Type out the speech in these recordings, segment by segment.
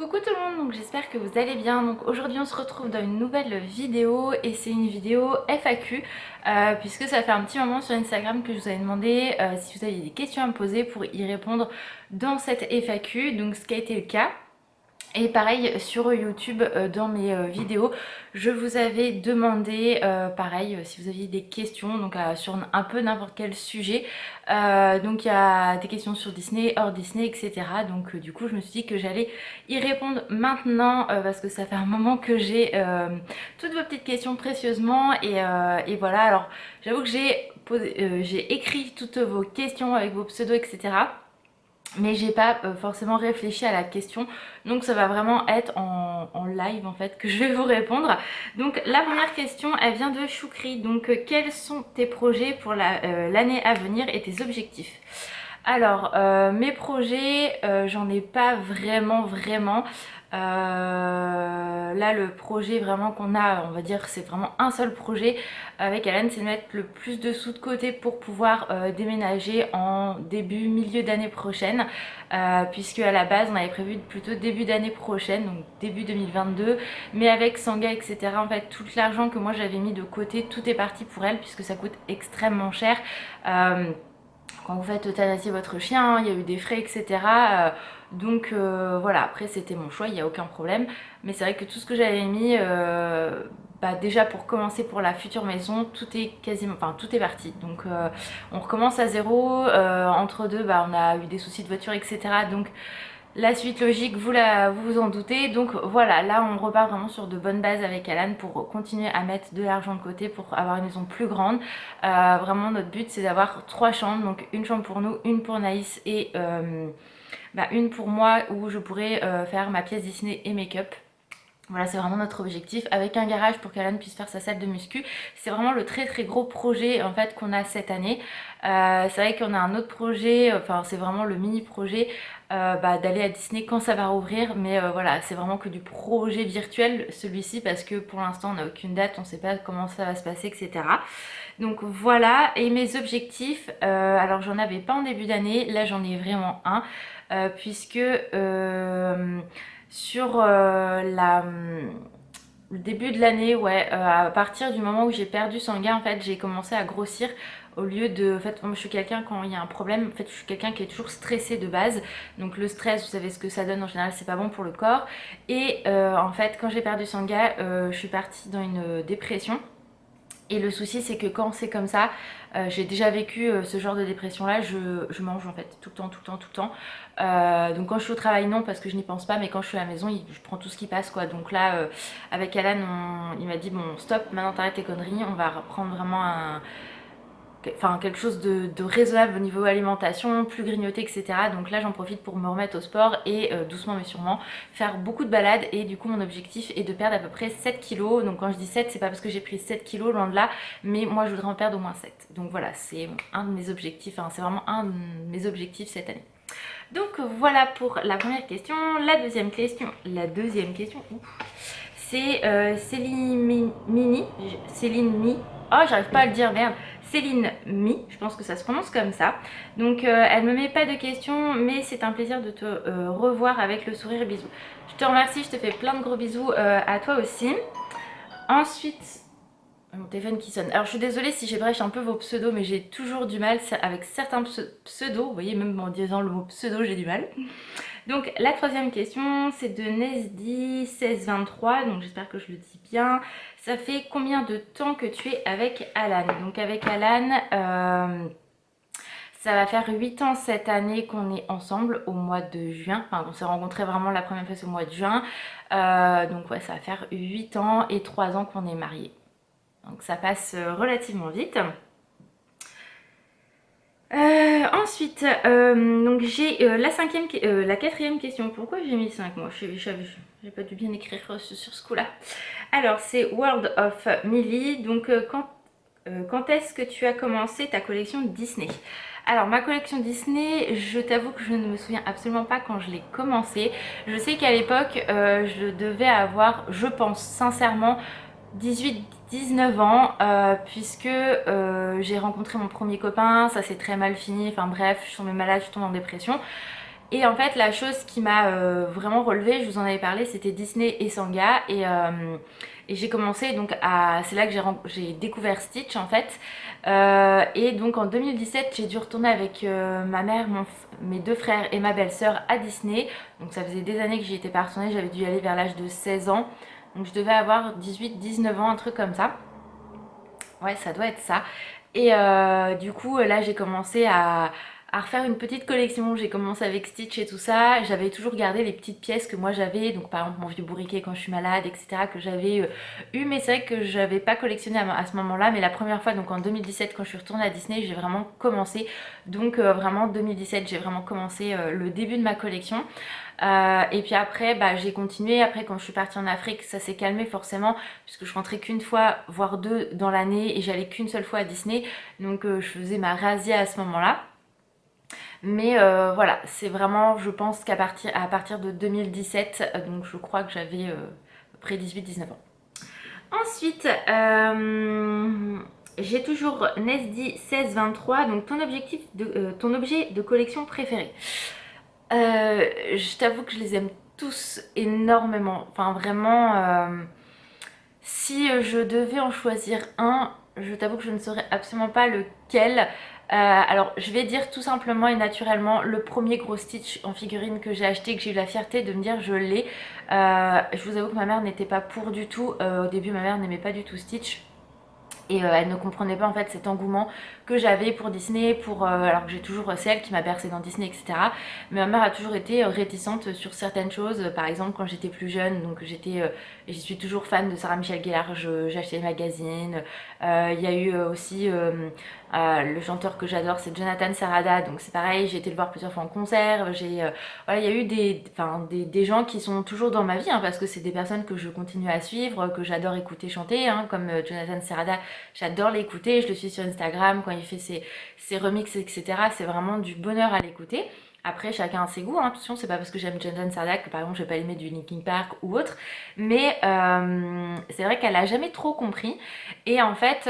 Coucou tout le monde, donc j'espère que vous allez bien. Donc aujourd'hui on se retrouve dans une nouvelle vidéo et c'est une vidéo FAQ puisque ça fait un petit moment sur Instagram que je vous avais demandé si vous aviez des questions à me poser pour y répondre dans cette FAQ, donc ce qui a été le cas. Et pareil sur YouTube, dans mes vidéos, je vous avais demandé, pareil, si vous aviez des questions donc, sur un peu n'importe quel sujet. Donc il y a des questions sur Disney, hors Disney, etc. Donc du coup je me suis dit que j'allais y répondre maintenant parce que ça fait un moment que j'ai toutes vos petites questions précieusement. Et voilà, alors j'avoue que j'ai écrit toutes vos questions avec vos pseudos, etc. Mais j'ai pas forcément réfléchi à la question, donc ça va vraiment être en live en fait que je vais vous répondre. Donc la première question elle vient de Choukri, donc quels sont tes projets pour l'année à venir et tes objectifs? Alors mes projets, j'en ai pas vraiment. Là le projet vraiment qu'on a, on va dire c'est vraiment un seul projet avec Alan, c'est de mettre le plus de sous de côté pour pouvoir déménager en milieu d'année prochaine, puisque à la base on avait prévu plutôt début d'année prochaine, donc début 2022, mais avec Sangha, etc. En fait tout l'argent que moi j'avais mis de côté, tout est parti pour elle puisque ça coûte extrêmement cher. Quand vous faites euthanasier votre chien, il y a eu des frais, etc. Donc voilà, après c'était mon choix, il n'y a aucun problème. Mais c'est vrai que tout ce que j'avais mis, déjà pour commencer pour la future maison, tout est quasiment, enfin tout est parti. Donc on recommence à zéro. Entre deux, on a eu des soucis de voiture, etc. Donc la suite logique, vous vous en doutez. Donc voilà, là on repart vraiment sur de bonnes bases avec Alan pour continuer à mettre de l'argent de côté pour avoir une maison plus grande. Vraiment notre but c'est d'avoir 3 chambres, donc une chambre pour nous, une pour Naïs et une pour moi où je pourrais faire ma pièce Disney et make-up. Voilà, c'est vraiment notre objectif, avec un garage pour qu'Alan puisse faire sa salle de muscu. C'est vraiment le très gros projet en fait qu'on a cette année. C'est vrai qu'on a un autre projet, enfin c'est vraiment le mini projet d'aller à Disney quand ça va rouvrir, mais voilà, c'est vraiment que du projet virtuel celui-ci parce que pour l'instant on n'a aucune date, on ne sait pas comment ça va se passer, etc. Donc voilà, et mes objectifs, alors j'en avais pas en début d'année, là j'en ai vraiment un, puisque sur le début de l'année, ouais, à partir du moment où j'ai perdu Sangha, en fait, j'ai commencé à grossir. Au lieu de, en fait, moi je suis quelqu'un quand il y a un problème, en fait, je suis quelqu'un qui est toujours stressé de base. Donc le stress, vous savez ce que ça donne en général, c'est pas bon pour le corps. Et en fait, quand j'ai perdu Sangha, je suis partie dans une dépression. Et le souci c'est que quand c'est comme ça, j'ai déjà vécu ce genre de dépression là, je mange en fait tout le temps. Donc quand je suis au travail non parce que je n'y pense pas, mais quand je suis à la maison je prends tout ce qui passe quoi. Donc là avec Alan il m'a dit bon stop, maintenant t'arrêtes tes conneries, on va reprendre vraiment quelque chose de raisonnable au niveau alimentation, plus grignoter, etc. Donc là j'en profite pour me remettre au sport et doucement mais sûrement faire beaucoup de balades. Et du coup mon objectif est de perdre à peu près 7 kilos. Donc quand je dis 7, c'est pas parce que j'ai pris 7 kilos, loin de là, mais moi je voudrais en perdre au moins 7. Donc voilà, c'est un de mes objectifs, c'est vraiment un de mes objectifs cette année. Donc voilà pour la première question. La deuxième question, c'est Céline Mi. Oh, j'arrive pas à le dire, merde. Céline Mi, je pense que ça se prononce comme ça. Donc elle me met pas de questions, mais c'est un plaisir de te revoir avec le sourire. Bisous. Je te remercie, je te fais plein de gros bisous à toi aussi. Ensuite, mon téléphone qui sonne. Alors je suis désolée si j'ébrèche un peu vos pseudos, mais j'ai toujours du mal avec certains pseudos. Vous voyez, même en disant le mot pseudo, j'ai du mal. Donc la troisième question, c'est de Nesdi1623, donc j'espère que je le dis bien. Ça fait combien de temps que tu es avec Alan? Donc avec Alan, ça va faire 8 ans cette année qu'on est ensemble au mois de juin. Enfin, on s'est rencontrés vraiment la première fois au mois de juin. Donc ouais, ça va faire 8 ans et 3 ans qu'on est mariés. Donc ça passe relativement vite. Ensuite, donc j'ai la quatrième question. Pourquoi j'ai mis 5 mois? J'ai pas dû bien écrire sur ce coup-là. Alors, c'est World of Millie. Donc, quand est-ce que tu as commencé ta collection Disney? Alors, ma collection Disney, je t'avoue que je ne me souviens absolument pas quand je l'ai commencé. Je sais qu'à l'époque, je devais avoir, je pense sincèrement, 18-19 ans, puisque j'ai rencontré mon premier copain, ça s'est très mal fini, enfin bref, je suis tombée malade, je suis tombée en dépression. Et en fait, la chose qui m'a vraiment relevée, je vous en avais parlé, c'était Disney et Sanga. Et j'ai commencé donc à... C'est là que j'ai découvert Stitch en fait. Et donc en 2017, j'ai dû retourner avec ma mère, mes deux frères et ma belle-sœur à Disney. Donc ça faisait des années que j'y étais pas retournée, j'avais dû y aller vers l'âge de 16 ans. Donc je devais avoir 18-19 ans, un truc comme ça. Ouais, ça doit être ça. Et du coup, là, j'ai commencé à refaire une petite collection. J'ai commencé avec Stitch et tout ça. J'avais toujours gardé les petites pièces que moi j'avais. Donc, par exemple, mon vieux bourriquet quand je suis malade, etc. que j'avais eu. Mais c'est vrai que je n'avais pas collectionné à ce moment-là. Mais la première fois, donc en 2017, quand je suis retournée à Disney, j'ai vraiment commencé. Donc, vraiment, 2017, j'ai vraiment commencé le début de ma collection. Et puis après, bah, j'ai continué. Après, quand je suis partie en Afrique, ça s'est calmé forcément, puisque je rentrais qu'une fois, voire deux dans l'année, et j'allais qu'une seule fois à Disney. Donc je faisais ma razzia à ce moment-là. Mais voilà, c'est vraiment, je pense à partir de 2017, donc je crois que j'avais à peu près 18-19 ans. Ensuite, j'ai toujours Nesdi 1623, donc ton objet de collection préféré. Je t'avoue que je les aime tous énormément. Enfin, vraiment, si je devais en choisir un, je t'avoue que je ne saurais absolument pas lequel. Alors, je vais dire tout simplement et naturellement le premier gros Stitch en figurine que j'ai acheté, que j'ai eu la fierté de me dire je l'ai. Je vous avoue que ma mère n'était pas pour du tout. Au début, ma mère n'aimait pas du tout Stitch. Et elle ne comprenait pas en fait cet engouement que j'avais pour Disney, alors que j'ai toujours, c'est elle qui m'a bercée dans Disney, etc. Mais ma mère a toujours été réticente sur certaines choses. Par exemple, quand j'étais plus jeune, donc je suis toujours fan de Sarah Michelle Gellar, j'achetais les magazines. Il y a eu aussi le chanteur que j'adore, c'est Jonathan Serrada, donc c'est pareil, j'ai été le voir plusieurs fois en concert. Voilà, il y a eu des gens qui sont toujours dans ma vie, hein, parce que c'est des personnes que je continue à suivre, que j'adore écouter chanter, hein, comme Jonathan Serrada. J'adore l'écouter, je le suis sur Instagram quand il fait ses remixes, etc. C'est vraiment du bonheur à l'écouter. Après, chacun a ses goûts, hein. Attention, c'est pas parce que j'aime Jonathan Sardak que par exemple je vais pas aimer du Linkin Park ou autre. Mais c'est vrai qu'elle a jamais trop compris. Et en fait,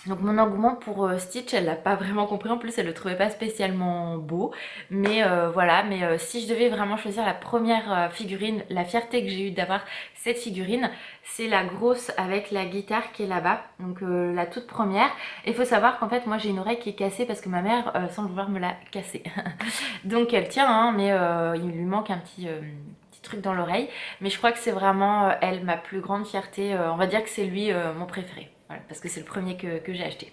donc mon engouement pour Stitch, elle l'a pas vraiment compris. En plus, elle le trouvait pas spécialement beau. Mais voilà, mais si je devais vraiment choisir la première figurine, la fierté que j'ai eue d'avoir cette figurine, c'est la grosse avec la guitare qui est là-bas. Donc la toute première. Il faut savoir qu'en fait, moi j'ai une oreille qui est cassée parce que ma mère semble vouloir me la casser. Donc elle tient, hein, mais il lui manque un petit truc dans l'oreille. Mais je crois que c'est vraiment elle, ma plus grande fierté. On va dire que c'est lui mon préféré. Voilà, parce que c'est le premier que j'ai acheté.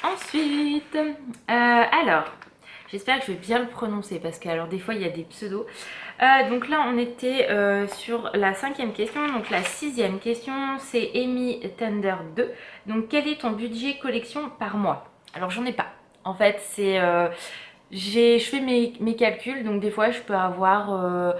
Ensuite, alors, j'espère que je vais bien le prononcer parce que alors des fois il y a des pseudos. Donc là on était sur la 5e question, donc la 6e question c'est Amy Thunder 2. Donc quel est ton budget collection par mois? Alors j'en ai pas. En fait je fais mes calculs, donc des fois je peux avoir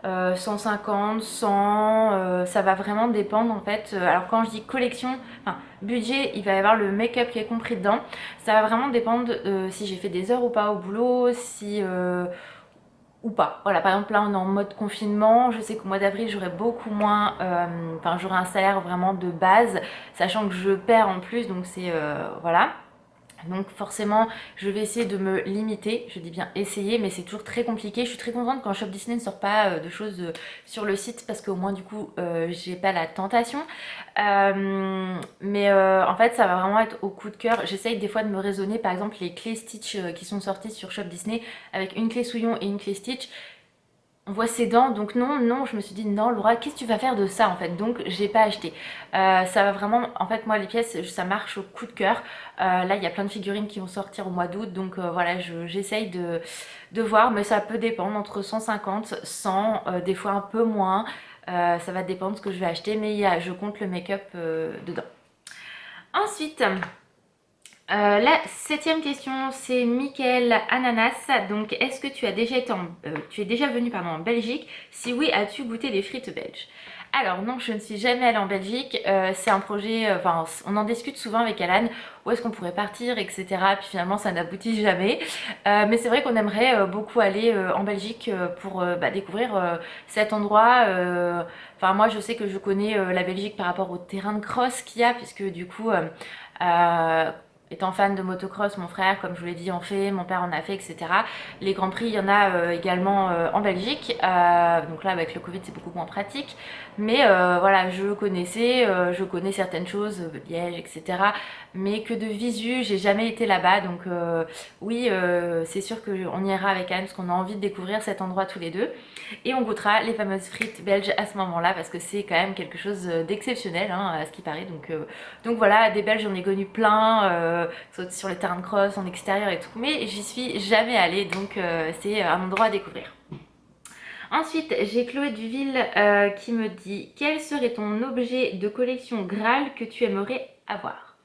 150, 100, ça va vraiment dépendre en fait. Alors quand je dis collection, enfin budget, il va y avoir le make-up qui est compris dedans. Ça va vraiment dépendre si j'ai fait des heures ou pas au boulot, si ou pas. Voilà, par exemple là on est en mode confinement, je sais qu'au mois d'avril j'aurai beaucoup moins, enfin j'aurai un salaire vraiment de base, sachant que je perds en plus, donc c'est voilà. Donc forcément, je vais essayer de me limiter. Je dis bien essayer, mais c'est toujours très compliqué. Je suis très contente quand Shop Disney ne sort pas de choses sur le site parce qu'au moins du coup, j'ai pas la tentation. Mais en fait, ça va vraiment être au coup de cœur. J'essaye des fois de me raisonner. Par exemple, les clés Stitch qui sont sorties sur Shop Disney avec une clé Souillon et une clé Stitch. On voit ses dents, donc non, je me suis dit non Laura, qu'est-ce que tu vas faire de ça en fait? Donc j'ai pas acheté. Ça va vraiment, en fait moi les pièces, ça marche au coup de cœur. Là il y a plein de figurines qui vont sortir au mois d'août, donc voilà, j'essaye de voir, mais ça peut dépendre entre 150, 100, des fois un peu moins. Ça va dépendre de ce que je vais acheter, mais je compte le make-up dedans. Ensuite, la 7e question, c'est Michael Ananas. Donc, est-ce que tu es déjà venu pardon, en Belgique? Si oui, as-tu goûté les frites belges? Alors non, je ne suis jamais allée en Belgique. C'est un projet, enfin, on en discute souvent avec Alan. Où est-ce qu'on pourrait partir, etc. Puis finalement, ça n'aboutit jamais. Mais c'est vrai qu'on aimerait beaucoup aller en Belgique pour découvrir cet endroit. Enfin, moi, je sais que je connais la Belgique par rapport au terrain de cross qu'il y a, puisque du coup, étant fan de motocross, mon frère, comme je vous l'ai dit, en fait, mon père en a fait, etc. Les grands prix, il y en a également en Belgique. Donc là, avec le Covid, c'est beaucoup moins pratique. Mais voilà, je connais certaines choses, Liège, etc. Mais que de visu, j'ai jamais été là-bas. Donc oui, c'est sûr qu'on ira avec Anne, parce qu'on a envie de découvrir cet endroit tous les deux. Et on goûtera les fameuses frites belges à ce moment-là, parce que c'est quand même quelque chose d'exceptionnel, hein, à ce qui paraît. Donc voilà, des Belges, j'en ai connu plein, sur les terrains de cross, en extérieur et tout. Mais j'y suis jamais allée, donc c'est un endroit à découvrir. Ensuite, j'ai Chloé Duville qui me dit: quel serait ton objet de collection Graal que tu aimerais avoir?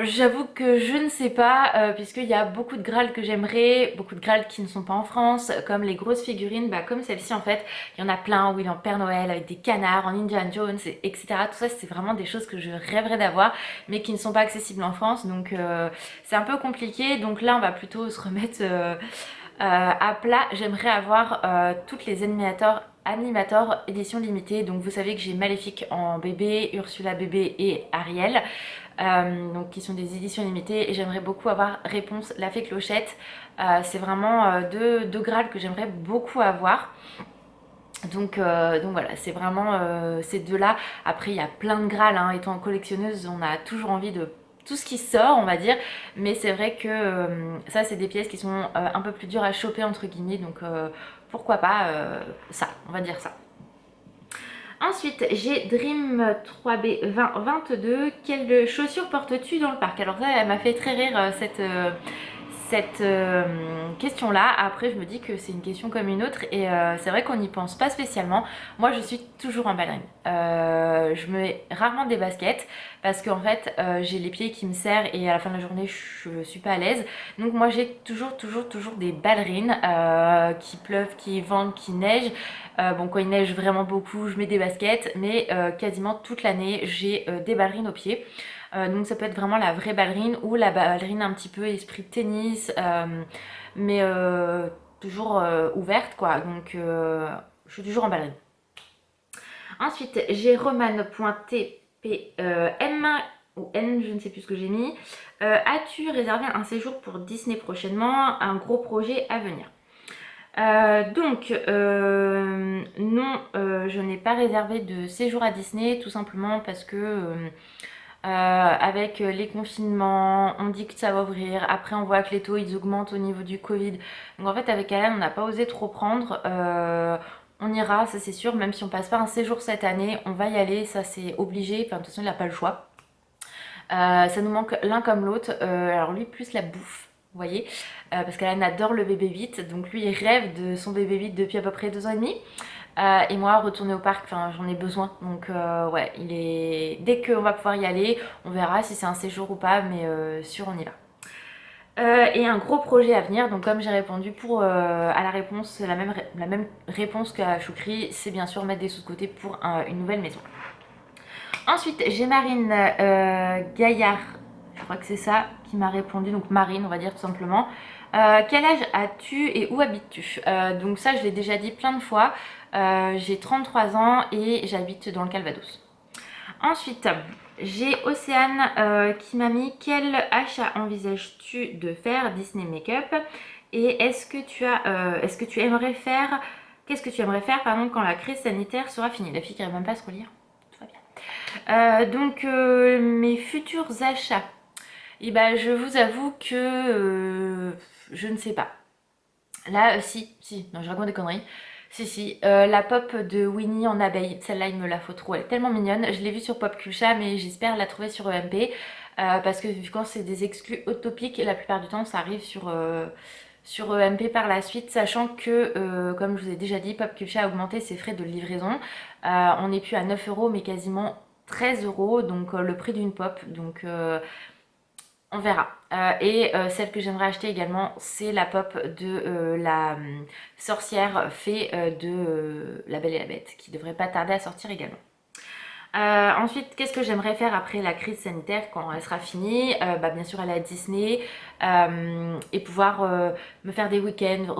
J'avoue que je ne sais pas, puisqu'il y a beaucoup de Graal que j'aimerais, beaucoup de Graal qui ne sont pas en France, comme les grosses figurines, comme celle-ci en fait. Il y en a plein où il est en Père Noël, avec des canards, en Indiana Jones, etc. Tout ça, c'est vraiment des choses que je rêverais d'avoir, mais qui ne sont pas accessibles en France, donc c'est un peu compliqué. Donc là, on va plutôt se remettre à plat. J'aimerais avoir toutes les Animator édition limitée. Donc vous savez que j'ai Maléfique en bébé, Ursula bébé et Ariel, donc qui sont des éditions limitées, et j'aimerais beaucoup avoir Réponse la fée Clochette. C'est vraiment deux Graal que j'aimerais beaucoup avoir. Donc voilà, c'est vraiment ces deux-là. Après, il y a plein de Graal, hein. Étant collectionneuse, on a toujours envie de tout ce qui sort, on va dire. Mais c'est vrai que ça, c'est des pièces qui sont un peu plus dures à choper, entre guillemets. Donc pourquoi pas ça, on va dire ça. Ensuite, j'ai Dream 3B 2022. Quelles chaussures portes-tu dans le parc? Alors ça, elle m'a fait très rire cette question-là. Après, je me dis que c'est une question comme une autre, et c'est vrai qu'on n'y pense pas spécialement. Moi, je suis toujours en ballerine. Je mets rarement des baskets parce qu'en fait, j'ai les pieds qui me serrent, et à la fin de la journée, je suis pas à l'aise. Donc moi, j'ai toujours des ballerines, qui pleuvent, qui ventent, qui neigent. Bon, quand il neige vraiment beaucoup, je mets des baskets, mais quasiment toute l'année, j'ai des ballerines aux pieds. Donc ça peut être vraiment la vraie ballerine ou la ballerine un petit peu esprit tennis, mais toujours ouverte, quoi. Donc je suis toujours en ballerine. Ensuite, j'ai roman.tpm ou N, je ne sais plus ce que j'ai mis. As-tu réservé un séjour pour Disney prochainement? Un gros projet à venir? Non, je n'ai pas réservé de séjour à Disney, tout simplement parce que avec les confinements, on dit que ça va ouvrir, après on voit que les taux ils augmentent au niveau du Covid. Donc en fait, avec Alain, on n'a pas osé trop prendre. On ira, ça c'est sûr, même si on passe pas un séjour cette année, on va y aller, ça c'est obligé. Enfin, de toute façon, il n'a pas le choix. Ça nous manque l'un comme l'autre. Alors lui, plus la bouffe, vous voyez, parce qu'Alan adore le bébé 8, donc lui il rêve de son bébé 8 depuis à peu près 2 ans et demi. Et moi, retourner au parc, enfin, j'en ai besoin. Donc ouais, dès qu'on va pouvoir y aller, on verra si c'est un séjour ou pas, mais sûr, on y va. Et un gros projet à venir, donc comme j'ai répondu à la réponse, la même réponse qu'à Choukri, c'est bien sûr mettre des sous de côté pour une nouvelle maison. Ensuite, j'ai Marine Gaillard, je crois que c'est ça, qui m'a répondu, donc Marine, on va dire tout simplement. Quel âge as-tu et où habites-tu? Donc ça, je l'ai déjà dit plein de fois. J'ai 33 ans et j'habite dans le Calvados. Ensuite, j'ai Océane qui m'a mis: quel achat envisages-tu de faire Disney Makeup? Et est-ce que tu aimerais faire, qu'est-ce que tu aimerais faire pardon, quand la crise sanitaire sera finie? La fille qui n'arrive même pas à se relire. Tout va bien. Donc mes futurs achats. Et ben, je vous avoue que je ne sais pas. Là, si, non, je raconte des conneries. Si, la pop de Winnie en abeille, celle-là, il me la faut trop, elle est tellement mignonne. Je l'ai vue sur Popculcha, mais j'espère la trouver sur EMP, parce que quand c'est des exclus utopiques, la plupart du temps, ça arrive sur EMP par la suite, sachant que, comme je vous ai déjà dit, Popculcha a augmenté ses frais de livraison. On n'est plus à 9 euros, mais quasiment 13 euros, donc le prix d'une pop. Donc on verra. Et celle que j'aimerais acheter également, c'est la pop de la sorcière fée de La Belle et la Bête, qui devrait pas tarder à sortir également. Ensuite, qu'est-ce que j'aimerais faire après la crise sanitaire quand elle sera finie? Bien sûr aller à Disney et pouvoir me faire des week-ends,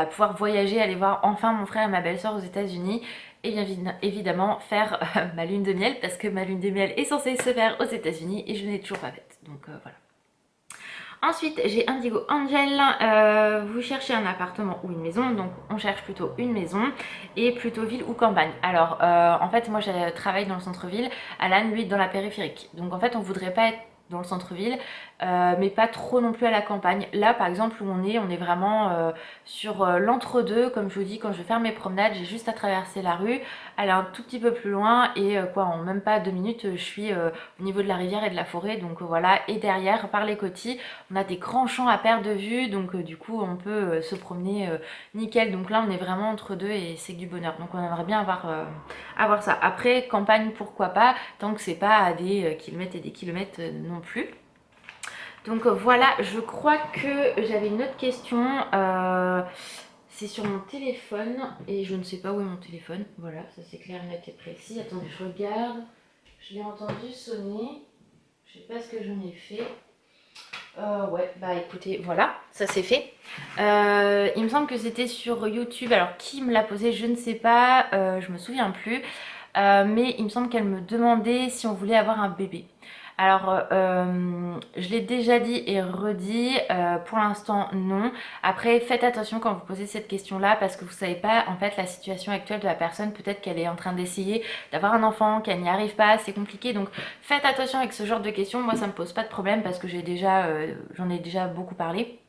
pouvoir voyager, aller voir enfin mon frère et ma belle-sœur aux États-Unis et bien évidemment faire ma lune de miel parce que ma lune de miel est censée se faire aux États-Unis et je n'ai toujours pas faite. Donc voilà. Ensuite, j'ai Indigo Angel. Vous cherchez un appartement ou une maison, donc on cherche plutôt une maison et plutôt ville ou campagne. Alors, en fait, moi, je travaille dans le centre-ville, Alan, lui, dans la périphérique. Donc, en fait, on voudrait pas être dans le centre-ville, mais pas trop non plus à la campagne. Là, par exemple, où on est vraiment sur l'entre-deux. Comme je vous dis, quand je vais faire mes promenades, j'ai juste à traverser la rue, aller un tout petit peu plus loin et en même pas 2 minutes, je suis au niveau de la rivière et de la forêt. Donc voilà, et derrière, par les cotilles, on a des grands champs à perte de vue, donc du coup on peut se promener nickel. Donc là on est vraiment entre deux et c'est du bonheur. Donc on aimerait bien avoir ça. Après campagne pourquoi pas, tant que c'est pas à des kilomètres et des kilomètres non plus. Donc voilà, je crois que j'avais une autre question. C'est sur mon téléphone et je ne sais pas où est mon téléphone. Voilà, ça c'est clair, net et précis. Attendez, je regarde. Je l'ai entendu sonner. Je sais pas ce que j'en ai fait. Ouais, bah écoutez, voilà, ça c'est fait. Il me semble que c'était sur YouTube. Alors qui me l'a posé, je ne sais pas, je me souviens plus. Mais il me semble qu'elle me demandait si on voulait avoir un bébé. Alors, je l'ai déjà dit et redit, pour l'instant non. Après, faites attention quand vous posez cette question-là parce que vous savez pas en fait la situation actuelle de la personne. Peut-être qu'elle est en train d'essayer d'avoir un enfant, qu'elle n'y arrive pas, c'est compliqué. Donc, faites attention avec ce genre de questions. Moi, ça me pose pas de problème parce que j'en ai déjà beaucoup parlé.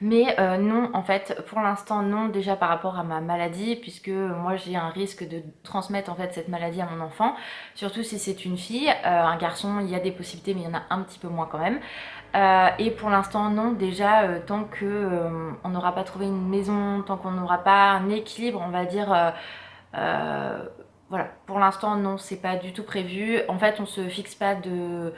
Mais non, en fait, pour l'instant, non, déjà par rapport à ma maladie, puisque moi j'ai un risque de transmettre en fait cette maladie à mon enfant, surtout si c'est une fille. Un garçon, il y a des possibilités, mais il y en a un petit peu moins quand même. Et pour l'instant, non, déjà, tant qu'on n'aura pas trouvé une maison, tant qu'on n'aura pas un équilibre, on va dire. Voilà, pour l'instant, non, c'est pas du tout prévu. En fait, on se fixe pas de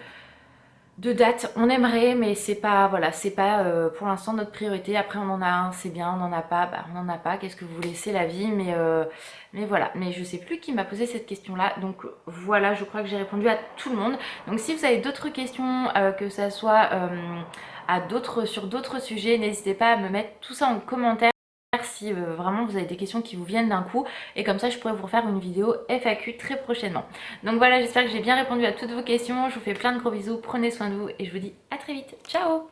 date, on aimerait, mais c'est pas, voilà, c'est pas pour l'instant notre priorité. Après, on en a un, c'est bien, on en a pas, bah on en a pas. Qu'est-ce que vous voulez, c'est la vie, mais voilà. Mais je sais plus qui m'a posé cette question-là, donc voilà, je crois que j'ai répondu à tout le monde. Donc si vous avez d'autres questions, que ça soit sur d'autres sujets, n'hésitez pas à me mettre tout ça en commentaire si vraiment vous avez des questions qui vous viennent d'un coup et comme ça je pourrais vous refaire une vidéo FAQ très prochainement. Donc voilà, j'espère que j'ai bien répondu à toutes vos questions, je vous fais plein de gros bisous, prenez soin de vous et je vous dis à très vite, ciao.